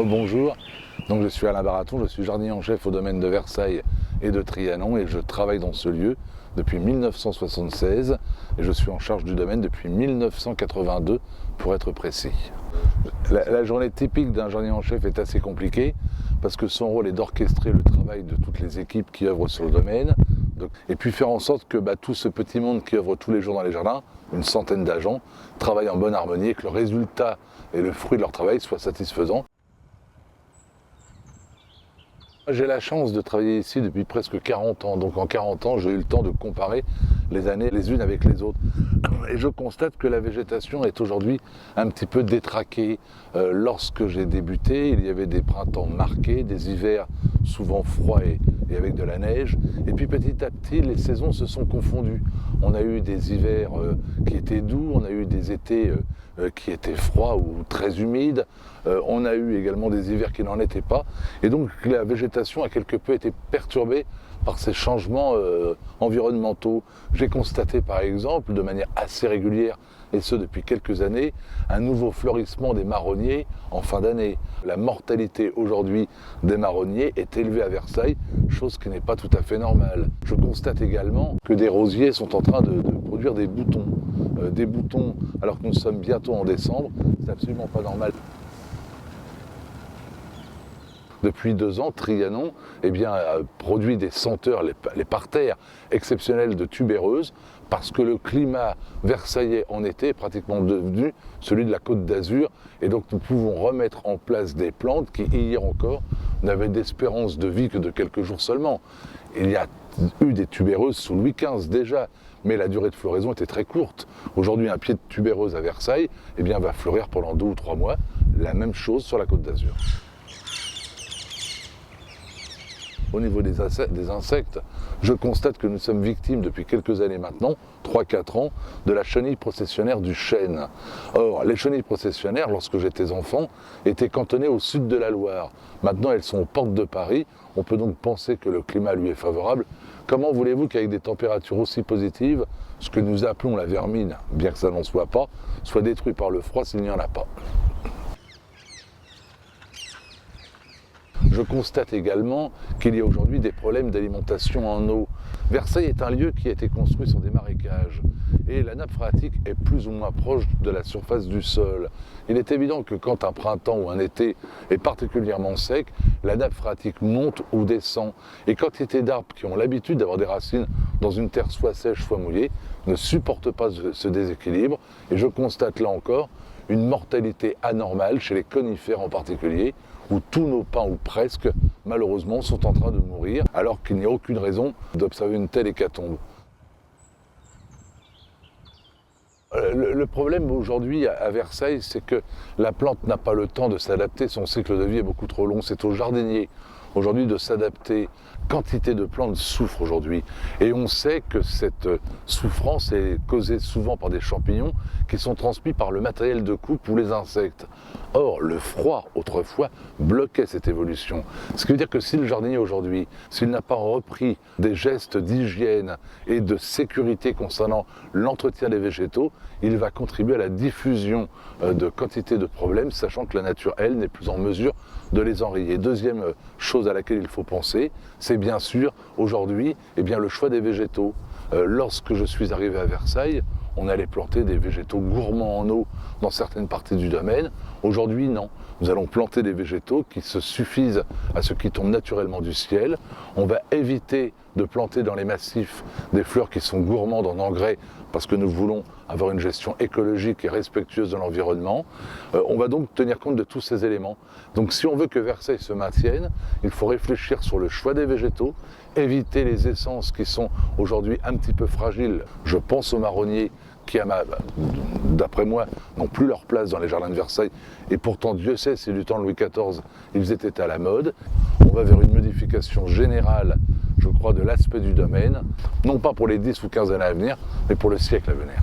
Bonjour, donc je suis Alain Baraton, je suis jardinier en chef au domaine de Versailles et de Trianon et je travaille dans ce lieu depuis 1976 et je suis en charge du domaine depuis 1982 pour être précis. La journée typique d'un jardinier en chef est assez compliquée parce que son rôle est d'orchestrer le travail de toutes les équipes qui œuvrent sur le domaine et puis faire en sorte que tout ce petit monde qui œuvre tous les jours dans les jardins, une centaine d'agents, travaillent en bonne harmonie et que le résultat et le fruit de leur travail soient satisfaisants. J'ai la chance de travailler ici depuis presque 40 ans, donc en 40 ans j'ai eu le temps de comparer les années les unes avec les autres. Et je constate que la végétation est aujourd'hui un petit peu détraquée. Lorsque j'ai débuté, il y avait des printemps marqués, des hivers souvent froids et avec de la neige. Et puis petit à petit, les saisons se sont confondues. On a eu des hivers qui étaient doux, on a eu des étés qui étaient froids ou très humides. On a eu également des hivers qui n'en étaient pas. Et donc la végétation a quelque peu été perturbée par ces changements environnementaux. J'ai constaté par exemple, de manière assez régulière, et ce depuis quelques années, un nouveau fleurissement des marronniers en fin d'année. La mortalité aujourd'hui des marronniers est élevée à Versailles, chose qui n'est pas tout à fait normale. Je constate également que des rosiers sont en train de produire des boutons. Des boutons alors que nous sommes bientôt en décembre, c'est absolument pas normal. Depuis 2 ans, Trianon produit des senteurs, les parterres exceptionnels de tubéreuses, parce que le climat versaillais en été est pratiquement devenu celui de la Côte d'Azur, et donc nous pouvons remettre en place des plantes qui, hier encore, n'avaient d'espérance de vie que de quelques jours seulement. Il y a eu des tubéreuses sous Louis XV déjà, mais la durée de floraison était très courte. Aujourd'hui, un pied de tubéreuse à Versailles va fleurir pendant 2 ou 3 mois, la même chose sur la Côte d'Azur. Au niveau des insectes, je constate que nous sommes victimes depuis quelques années maintenant, 3-4 ans, de la chenille processionnaire du chêne. Or, les chenilles processionnaires, lorsque j'étais enfant, étaient cantonnées au sud de la Loire. Maintenant, elles sont aux portes de Paris. On peut donc penser que le climat lui est favorable. Comment voulez-vous qu'avec des températures aussi positives, ce que nous appelons la vermine, bien que ça n'en soit pas, soit détruit par le froid s'il n'y en a pas? Je constate également qu'il y a aujourd'hui des problèmes d'alimentation en eau. Versailles est un lieu qui a été construit sur des marécages et la nappe phréatique est plus ou moins proche de la surface du sol. Il est évident que quand un printemps ou un été est particulièrement sec, la nappe phréatique monte ou descend. Et quantité d'arbres qui ont l'habitude d'avoir des racines dans une terre soit sèche, soit mouillée, ne supportent pas ce déséquilibre. Et je constate là encore une mortalité anormale chez les conifères en particulier, où tous nos pins, ou presque, malheureusement, sont en train de mourir, alors qu'il n'y a aucune raison d'observer une telle hécatombe. Le problème aujourd'hui à Versailles, c'est que la plante n'a pas le temps de s'adapter, son cycle de vie est beaucoup trop long, c'est au jardinier aujourd'hui de s'adapter. Quantité de plantes souffrent aujourd'hui et on sait que cette souffrance est causée souvent par des champignons qui sont transmis par le matériel de coupe ou les insectes. Or, le froid, autrefois, bloquait cette évolution. Ce qui veut dire que si le jardinier aujourd'hui, s'il n'a pas repris des gestes d'hygiène et de sécurité concernant l'entretien des végétaux, il va contribuer à la diffusion de quantité de problèmes, sachant que la nature, elle, n'est plus en mesure de les enrayer. Deuxième chose à laquelle il faut penser, c'est bien sûr aujourd'hui le choix des végétaux. Lorsque je suis arrivé à Versailles, on allait planter des végétaux gourmands en eau dans certaines parties du domaine. Aujourd'hui, non. Nous allons planter des végétaux qui se suffisent à ce qui tombe naturellement du ciel. On va éviter de planter dans les massifs des fleurs qui sont gourmandes en engrais parce que nous voulons avoir une gestion écologique et respectueuse de l'environnement. On va donc tenir compte de tous ces éléments. Donc si on veut que Versailles se maintienne, il faut réfléchir sur le choix des végétaux, éviter les essences qui sont aujourd'hui un petit peu fragiles. Je pense aux marronniers qui, d'après moi, n'ont plus leur place dans les jardins de Versailles. Et pourtant, Dieu sait si du temps de Louis XIV, ils étaient à la mode. On va vers une modification générale, je crois, de l'aspect du domaine, non pas pour les 10 ou 15 années à venir, mais pour le siècle à venir.